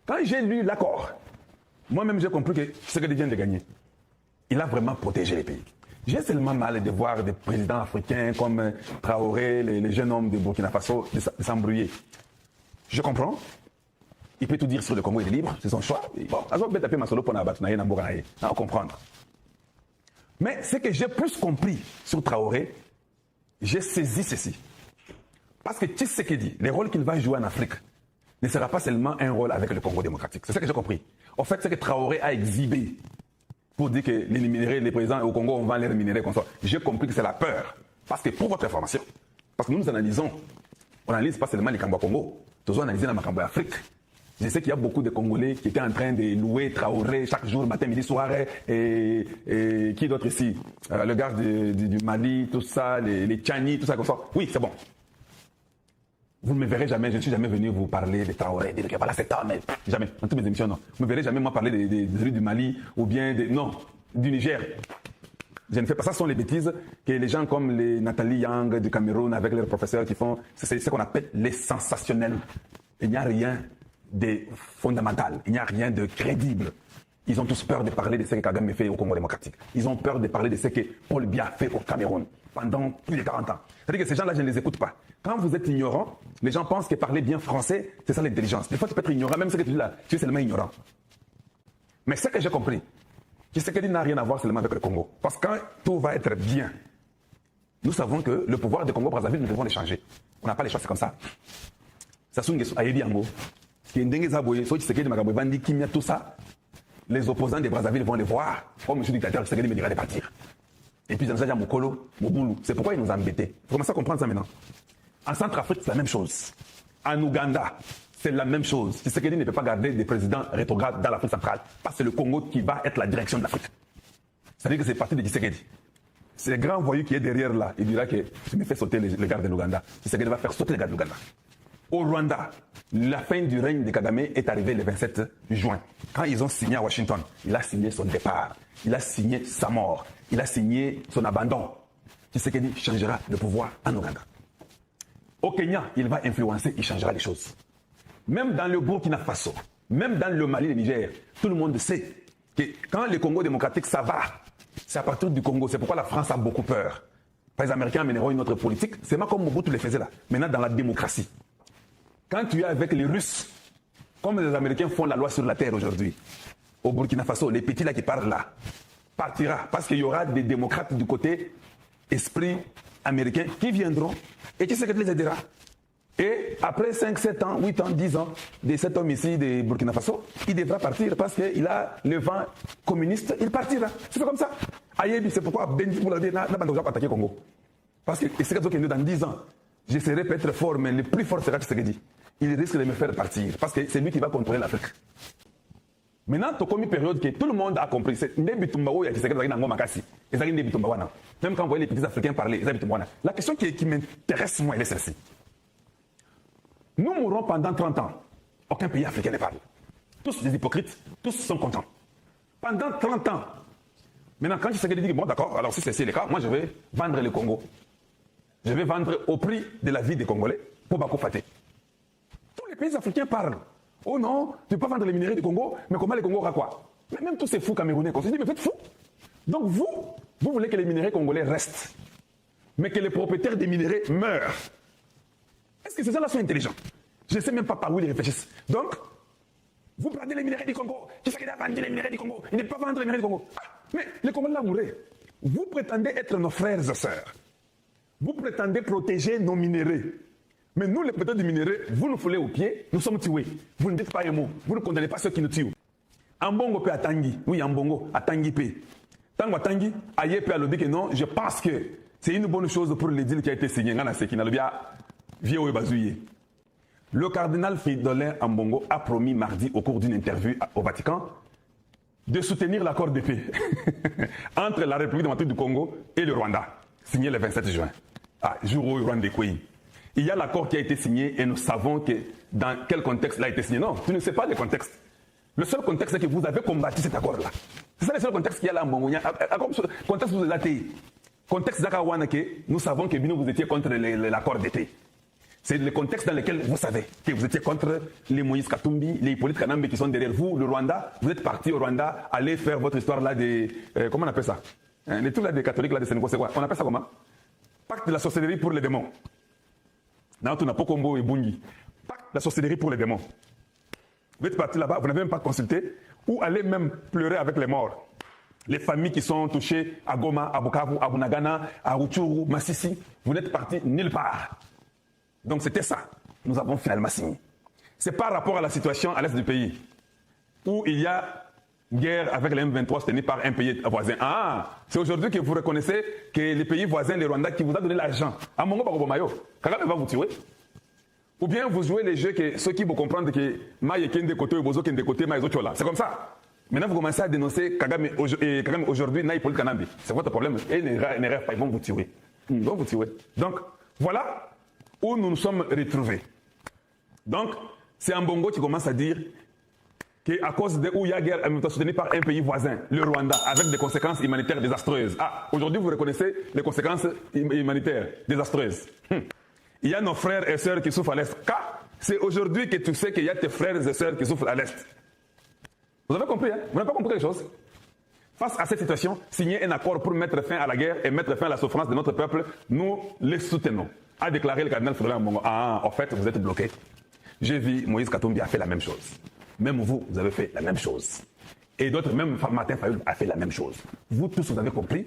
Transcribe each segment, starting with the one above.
Quand j'ai lu l'accord, moi-même j'ai compris que ce que vient de gagner, il a vraiment protégé les pays. J'ai seulement mal de voir des présidents africains comme Traoré, les jeunes hommes de Burkina Faso, de s'embrouiller. Je comprends. Il peut tout dire sur le Congo, il est libre, c'est son choix. Bon, on comprendre. Mais ce que j'ai plus compris sur Traoré, j'ai saisi ceci. Parce que Tshisekedi, le rôle qu'il va jouer en Afrique, ne sera pas seulement un rôle avec le Congo démocratique. C'est ça que j'ai compris. En fait, c'est que Traoré a exhibé pour dire que les minéraux, les présidents au Congo, on va les rémunérer comme ça. J'ai compris que c'est la peur. Parce que pour votre information, parce que nous analysons, on n'analyse pas seulement les Cambo Congo, nous analysons la Macambo Afrique. Je sais qu'il y a beaucoup de Congolais qui étaient en train de louer Traoré chaque jour, matin, midi, soir, et qui d'autre ici le gars du Mali, tout ça, les Tchani, tout ça comme ça. Oui, c'est bon. Vous ne me verrez jamais, je ne suis jamais venu vous parler de Traoré, dire que voilà c'est ça, mais jamais. Dans toutes mes émissions, non. Vous ne me verrez jamais moi parler des rues du Mali ou bien non, du Niger. Je ne fais pas ça, ce sont les bêtises que les gens comme les Nathalie Yang du Cameroun avec leurs professeurs qui font, c'est ce qu'on appelle les sensationnels. Il n'y a rien de fondamental, il n'y a rien de crédible. Ils ont tous peur de parler de ce que Kagame fait au Congo démocratique. Ils ont peur de parler de ce que Paul Biya fait au Cameroun pendant plus de 40 ans. C'est-à-dire que ces gens-là, je ne les écoute pas. Quand vous êtes ignorant, les gens pensent que parler bien français, c'est ça l'intelligence. Des fois, tu peux être ignorant, même ce que tu dis là, tu es seulement ignorant. Mais ce que j'ai compris, c'est que ça n'a rien à voir seulement avec le Congo. Parce que quand tout va être bien, nous savons que le pouvoir de Congo-Brazzaville, nous devons le changer. On n'a pas les choix, c'est comme ça. Tout ça, les opposants de Brazzaville vont les voir. Comme M. le dictateur Tshisekedi me dira de partir. Et puis, dans Mokolo, Moboulou. C'est pourquoi ils nous ont embêtés. Il faut commencer à comprendre ça maintenant. En Centrafrique, c'est la même chose. En Ouganda, c'est la même chose. Tshisekedi ne peut pas garder des présidents rétrogrades dans l'Afrique centrale. Parce que c'est le Congo qui va être la direction de l'Afrique. C'est-à-dire que c'est parti de Tshisekedi. C'est le grand voyou qui est derrière là. Il dira que tu me fais sauter les gars de l'Ouganda. Tshisekedi va faire sauter les gars de l'Ouganda. Au Rwanda, la fin du règne de Kagame est arrivée le 27 juin. Quand ils ont signé à Washington, il a signé son départ, il a signé sa mort, il a signé son abandon. Tshisekedi changera le pouvoir en Ouganda. Au Kenya, il va influencer, il changera les choses. Même dans le Burkina Faso, même dans le Mali et le Niger, tout le monde sait que quand le Congo démocratique, ça va, c'est à partir du Congo. C'est pourquoi la France a beaucoup peur. Les Américains amèneront une autre politique. C'est pas comme Mobutu le faisait là. Maintenant, dans la démocratie. Quand tu es avec les Russes, comme les Américains font la loi sur la terre aujourd'hui, au Burkina Faso, les petits là qui parlent là, partira parce qu'il y aura des démocrates du côté esprit américain qui viendront et qui les aidera. Et après 5, 7 ans, 8 ans, 10 ans de cet homme ici de Burkina Faso, il devra partir parce qu'il a le vent communiste, il partira. C'est comme ça. Ayebi, c'est pourquoi Benji Boulardé n'a pas attaqué le Congo. Parce que c'est que dans 10 ans, j'essaierai peut-être fort, mais le plus fort sera Tshisekedi. Il risque de me faire partir parce que c'est lui qui va contrôler l'Afrique. Maintenant, tu as comme une période que tout le monde a compris. C'est Ndebitumbawo et Tshisekedi dans Makassi. Même quand vous voyez les petits Africains parler, la question qui m'intéresse, moi, elle est celle-ci. Nous mourrons pendant 30 ans. Aucun pays africain ne parle. Tous des hypocrites, tous sont contents. Pendant 30 ans. Maintenant, quand Tshisekedi dit, bon d'accord, alors si c'est le cas, moi je vais vendre le Congo. Je vais vendre au prix de la vie des Congolais pour Bako Faté. Tous les pays africains parlent. Oh non, tu ne peux pas vendre les minéraux du Congo, mais comment les Congo aura quoi? Mais même tous ces fous camerounais, on se dit, mais vous êtes fous. Donc vous voulez que les minéraux congolais restent, mais que les propriétaires des minéraux meurent. Est-ce que ces gens-là sont intelligents? Je ne sais même pas par où ils réfléchissent. Donc, vous prenez les minéraux du Congo. Qui c'est qui a vendu les minéraux du Congo? Il ne peut pas vendre les minéraux du Congo. Ah, mais les Congolais mourraient. Vous prétendez être nos frères et sœurs. Vous prétendez protéger nos minéraux. Mais nous, les propriétaires des minéraux, vous nous foulez aux pieds, nous sommes tués. Vous ne dites pas un mot. Vous ne condamnez pas ceux qui nous tuent. Ambongo peut à Tanguy. Oui, Ambongo, à Tanguy peut. Tango à Tanguy, aïe peut à le dire que non, je pense que c'est une bonne chose pour le deal qui a été signé. Le cardinal Fridolin Ambongo a promis mardi au cours d'une interview au Vatican de soutenir l'accord de paix entre la République démocratique du Congo et le Rwanda, signé le 27 juin, jour où le Rwanda est couillé. Il y a l'accord qui a été signé et nous savons que dans quel contexte il a été signé. Non, tu ne sais pas le contexte. Le seul contexte, c'est que vous avez combattu cet accord-là. C'est ça le seul contexte qu'il y a là en Bongo. Contexte vous avez été. Contexte Zakawana que nous savons que vous étiez contre l'accord d'été. C'est le contexte dans lequel vous savez que vous étiez contre les Moïse Katumbi, les Hippolyte Kanambe qui sont derrière vous, le Rwanda. Vous êtes parti au Rwanda, aller faire votre histoire là des... comment on appelle ça, les trucs là des catholiques là des Sénégal, c'est quoi? On appelle ça comment? Pacte de la sorcellerie pour les démons. Naoto Napokombo et Bungi. Pacte de la sorcellerie pour les démons. Vous êtes parti là-bas, vous n'avez même pas consulté, ou allez même pleurer avec les morts. Les familles qui sont touchées à Goma, à Bukavu, à Bunagana, à Rutshuru, Massissi, vous n'êtes parti nulle part. Donc c'était ça. Nous avons finalement signé. C'est par rapport à la situation à l'est du pays, où il y a guerre avec les M23 soutenue par un pays voisin. Ah, c'est aujourd'hui que vous reconnaissez que les pays voisins, les Rwandais, qui vous a donné l'argent. À Mongo Bagobomayo, Kagame va vous tuer. Ou bien vous jouez les jeux que ceux qui vont comprendre que Maïe est de côté, Bozo est de côté, Maïe est là. C'est comme ça. Maintenant, vous commencez à dénoncer Kagame aujourd'hui, Naï Paul Kanambe. C'est votre problème. Et ne rêvent pas, ils vont vous tuer. Ils vont vous tuer. Donc, voilà où nous nous sommes retrouvés. Donc, c'est un Bongo qui commence à dire qu'à cause de où il y a guerre soutenue par un pays voisin, le Rwanda, avec des conséquences humanitaires désastreuses. Ah, aujourd'hui, vous reconnaissez les conséquences humanitaires désastreuses. Il y a nos frères et sœurs qui souffrent à l'Est. Car c'est aujourd'hui que tu sais qu'il y a tes frères et sœurs qui souffrent à l'Est. Vous avez compris, hein? Vous n'avez pas compris quelque chose? Face à cette situation, signer un accord pour mettre fin à la guerre et mettre fin à la souffrance de notre peuple, nous les soutenons. A déclaré le cardinal Frédéric Mbongo. Ah, en fait, vous êtes bloqués. J'ai vu Moïse Katumbi a fait la même chose. Même vous, vous avez fait la même chose. Et d'autres, même Martin Fayulu a fait la même chose. Vous tous, vous avez compris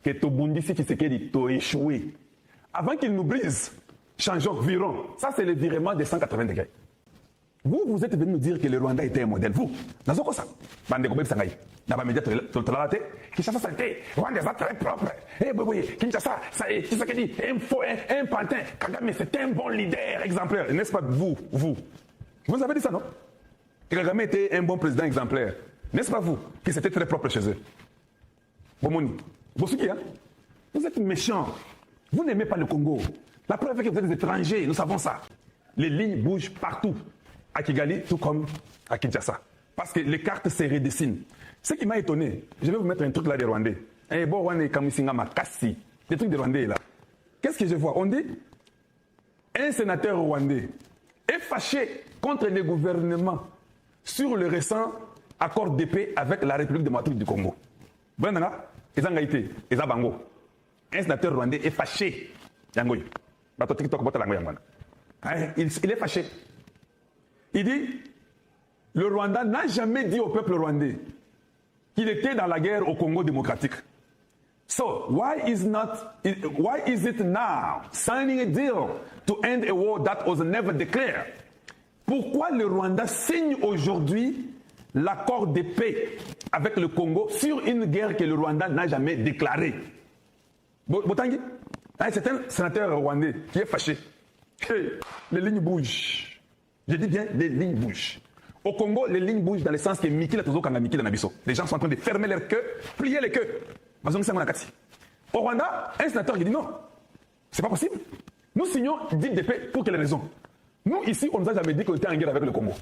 que Tobundi Tshisekedi a échoué. Avant qu'il nous brise, changeons, virons. Ça, c'est le virement des 180 degrés. Vous, vous êtes venu nous dire que le Rwanda était un modèle. Vous, dans quoi ça? Bande Gobel Sangaï. N'a pas médiat tolalate. Kinshasa, ça a été. Rwanda, ça très propre. Eh, oui, Kinshasa, ça est. Tshisekedi, un pantin. Kagame, c'est un bon leader exemplaire. N'est-ce pas vous? Vous nous avez dit ça, non? Que Kagame était un bon président exemplaire. N'est-ce pas vous? Que c'était très propre chez eux. Bomoni. Bosuki, hein? Vous êtes méchants. Vous n'aimez pas le Congo. La preuve est que vous êtes des étrangers. Nous savons ça. Les lignes bougent partout. À Kigali, tout comme à Kinshasa. Parce que les cartes se redessinent. Ce qui m'a étonné, je vais vous mettre un truc là des Rwandais. Des trucs des Rwandais là. Qu'est-ce que je vois? On dit, un sénateur rwandais est fâché contre le gouvernement sur le récent accord de paix avec la République démocratique du Congo. Un sénateur rwandais est fâché. Il est fâché. Il dit, le Rwanda n'a jamais dit au peuple rwandais qu'il était dans la guerre au Congo démocratique. So, why is it now signing a deal to end a war that was never declared? Pourquoi le Rwanda signe aujourd'hui l'accord de paix avec le Congo sur une guerre que le Rwanda n'a jamais déclarée? Botangi, c'est un sénateur rwandais qui est fâché. Hey, les lignes bougent. Je dis bien, les lignes bougent. Au Congo, les lignes bougent dans le sens que Miki la Tozo Kanga Miki la Nabiso. Les gens sont en train de fermer leurs queues, plier les queues. Au Rwanda, un sénateur qui dit non, c'est pas possible. Nous signons deal de paix pour quelle raison? Nous, ici, on nous a jamais dit qu'on était en guerre avec le Congo.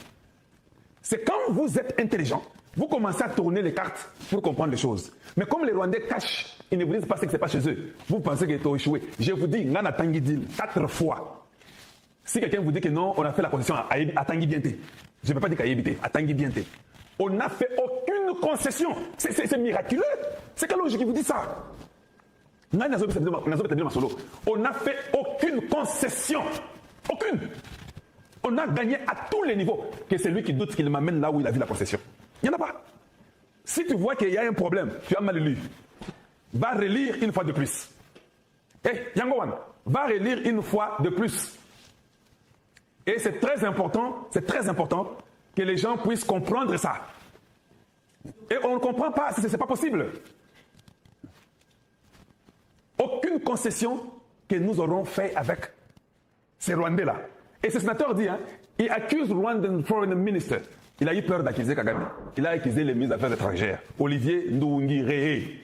C'est quand vous êtes intelligent, vous commencez à tourner les cartes pour comprendre les choses. Mais comme les Rwandais cachent, ils ne vous disent pas ce qui se passe chez eux, vous pensez qu'ils ont échoué. Je vous dis, on a tanguy deal 4 fois. Si quelqu'un vous dit que non, on a fait la concession à Tanguy Bienté, je ne peux pas dire qu'à Yébité, à Tanguy Bienté. On n'a fait aucune concession. C'est miraculeux. C'est quelle logique qui vous dit ça? On n'a fait aucune concession. Aucune. On a gagné à tous les niveaux. Que c'est lui qui doute qu'il m'amène là où il a vu la concession. Il n'y en a pas. Si tu vois qu'il y a un problème, tu as mal lu. Va relire une fois de plus. Yangowan, va relire une fois de plus. Et c'est très important que les gens puissent comprendre ça. Et on ne comprend pas, c'est pas possible. Aucune concession que nous aurons fait avec ces Rwandais-là. Et ce sénateur dit, il accuse Rwandan Foreign Minister. Il a eu peur d'accuser Kagame. Il a accusé les ministres des Affaires étrangères, Olivier Nduhungirehe,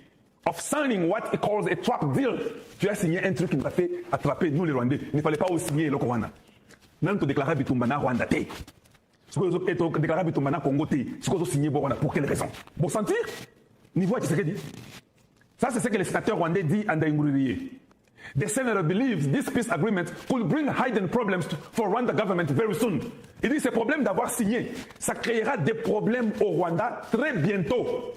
of signing what he calls a trap deal. Tu as signé un truc qui nous a fait attraper, nous les Rwandais. Il ne fallait pas aussi signer le Rwanda. Même tu déclares Bitumbana Rwanda. Ce que tu déclares Bitumbana Congo. Ce que tu signé Rwanda. Pour quelle raison? Pour sentir? Niveau à ce qu'il dit. Ça, c'est ce que le sénateur rwandais dit à Ndaïmouriye. The senator believes this peace agreement could bring hidden problems for Rwanda government very soon. Il dit ces problèmes d'avoir signé, ça créera des problèmes au Rwanda très bientôt.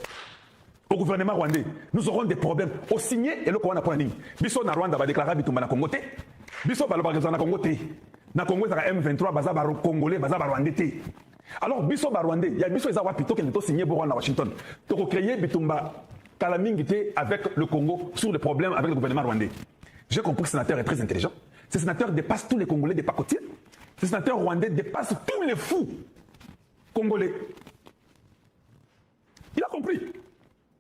Au gouvernement rwandais, nous aurons des problèmes. Au signé, et le Rwanda pour la ligne. Biso na Rwanda va déclarer Bitumba na Congo te. Biso va le na Congo te. Na Congo, ça M23, baza ba Congolais, baza ba Rwandais te. Alors, biso ba Rwandais, il y a biso les avoir plutôt qu'ils ont signé pour Rwanda Washington. Pour créer Bitumba Kalamingité avec le Congo sur les problèmes avec le gouvernement rwandais. J'ai compris que ce sénateur est très intelligent. Ce sénateur dépasse tous les Congolais des pacotiers. Ce sénateur rwandais dépasse tous les fous congolais. Il a compris.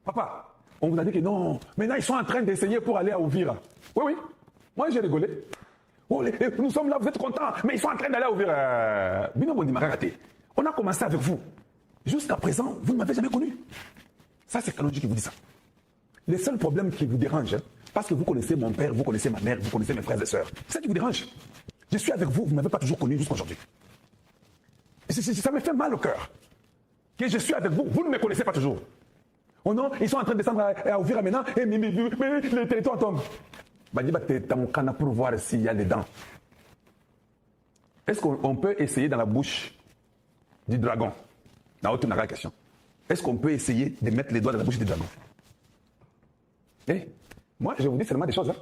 Papa, on vous a dit que non, maintenant ils sont en train d'essayer pour aller à Ouvira. Oui, oui. Moi j'ai rigolé. Oh, nous sommes là, vous êtes contents, mais ils sont en train d'aller à Ouvira. On a commencé avec vous. Jusqu'à présent, vous ne m'avez jamais connu. Ça, c'est Kalonji qui vous dit ça. Les seuls problèmes qui vous dérangent, parce que vous connaissez mon père, vous connaissez ma mère, vous connaissez mes frères et sœurs, c'est ça qui vous dérange. Je suis avec vous, vous ne m'avez pas toujours connu jusqu'à aujourd'hui. Ça me fait mal au cœur. Que je suis avec vous, vous ne me connaissez pas toujours. Oh non, ils sont en train de descendre à Ouvira maintenant, mais les territoires tombent. Badiba Tamukana pour voir s'il y a des dents. Est-ce qu'on peut essayer dans la bouche du dragon? Dans autre question. Est-ce qu'on peut essayer de mettre les doigts dans la bouche du dragon? Moi, je vous dis seulement des choses.